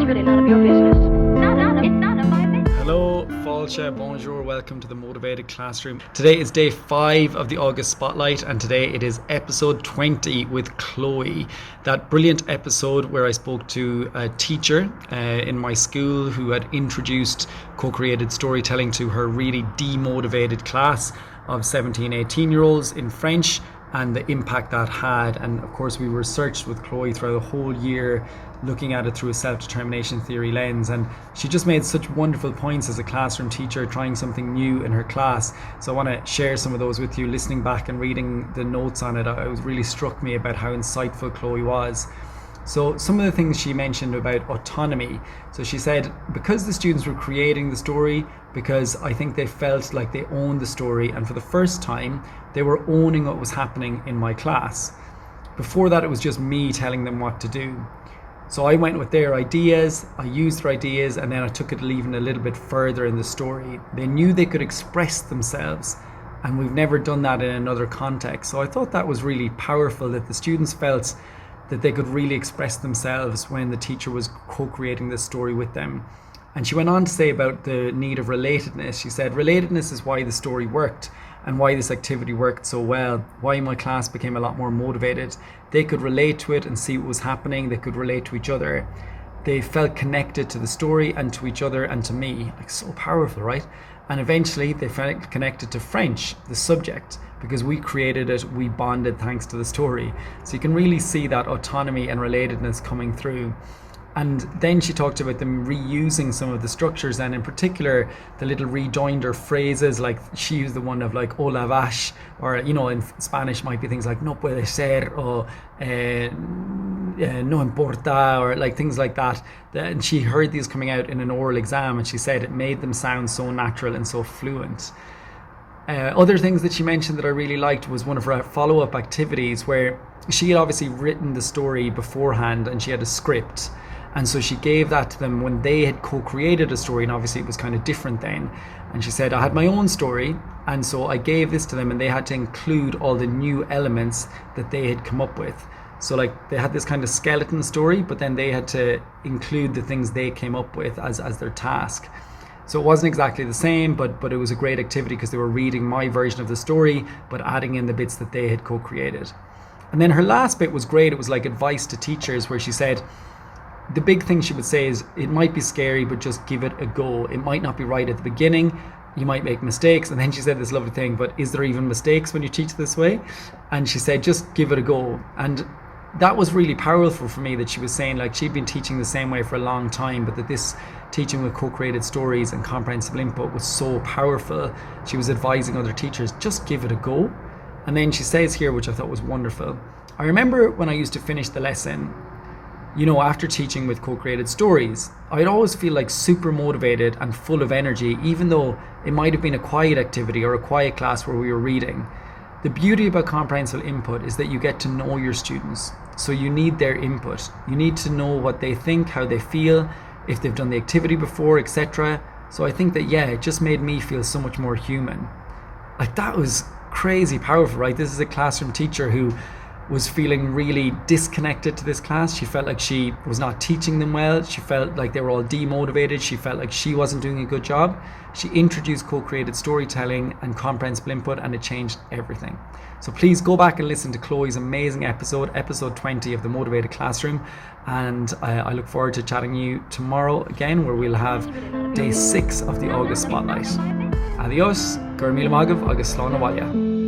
really none of your business. It's none of my business. Hello, Falcha, bonjour, welcome to the Motivated Classroom. Today is day 5 of the August Spotlight, and today it is episode 20 with Chloé. That brilliant episode where I spoke to a teacher in my school who had introduced co-created storytelling to her really demotivated class of 17, 18-year-olds in French, and the impact that had. And of course we researched with Chloé throughout the whole year, looking at it through a self-determination theory lens, and she just made such wonderful points as a classroom teacher, trying something new in her class. So I want to share some of those with you. Listening back and reading the notes on it, it was really struck me about how insightful Chloé was. So some of the things she mentioned about autonomy. So she said, because the students were creating the story, because I think they felt like they owned the story, and for the first time they were owning what was happening in my class. Before that, it was just me telling them what to do. So I went with their ideas, I used their ideas, and then I took it even a little bit further in the story. They knew they could express themselves, and we've never done that in another context. So I thought that was really powerful, that the students felt that they could really express themselves when the teacher was co-creating this story with them. And she went on to say about the need of relatedness. She said, relatedness is why the story worked and why this activity worked so well, why my class became a lot more motivated. They could relate to it and see what was happening. They could relate to each other. They felt connected to the story and to each other and to me. Like, so powerful, right? And eventually they felt connected to French, the subject, because we created it, we bonded thanks to the story. So you can really see that autonomy and relatedness coming through. And then she talked about them reusing some of the structures, and in particular the little rejoinder phrases, like she used the one of like "o la vache," or in Spanish might be things like "no puede ser" or "no importa," or like things like that. And she heard these coming out in an oral exam, and she said it made them sound so natural and so fluent. Other things that she mentioned that I really liked was one of her follow-up activities, where she had obviously written the story beforehand and she had a script. And so she gave that to them when they had co-created a story, and obviously it was kind of different then. And she said, I had my own story, and so I gave this to them, and they had to include all the new elements that they had come up with. So like they had this kind of skeleton story, but then they had to include the things they came up with as their task. So it wasn't exactly the same, but it was a great activity because they were reading my version of the story, but adding in the bits that they had co-created. And then her last bit was great. It was like advice to teachers, where she said, the big thing she would say is, it might be scary, but just give it a go. It might not be right at the beginning. You might make mistakes. And then she said this lovely thing, but is there even mistakes when you teach this way? And she said, just give it a go. And that was really powerful for me, that she was saying like she'd been teaching the same way for a long time, but that this teaching with co-created stories and comprehensible input was so powerful. She was advising other teachers, just give it a go. And then she says here, which I thought was wonderful, I remember when I used to finish the lesson, after teaching with co-created stories, I'd always feel like super motivated and full of energy, even though it might have been a quiet activity or a quiet class where we were reading. The beauty about comprehensible input is that you get to know your students. So you need their input. You need to know what they think, how they feel, if they've done the activity before, etc. So I think that, it just made me feel so much more human. Like, that was crazy powerful, right? This is a classroom teacher who was feeling really disconnected to this class. She felt like she was not teaching them well. She felt like they were all demotivated. She felt like she wasn't doing a good job. She introduced co-created storytelling and comprehensible input, and it changed everything. So please go back and listen to Chloé's amazing episode 20 of the Motivated Classroom. And I look forward to chatting to you tomorrow again, where we'll have day 6 of the August Spotlight. Adios, gur míle maigah agus slán na bhaile.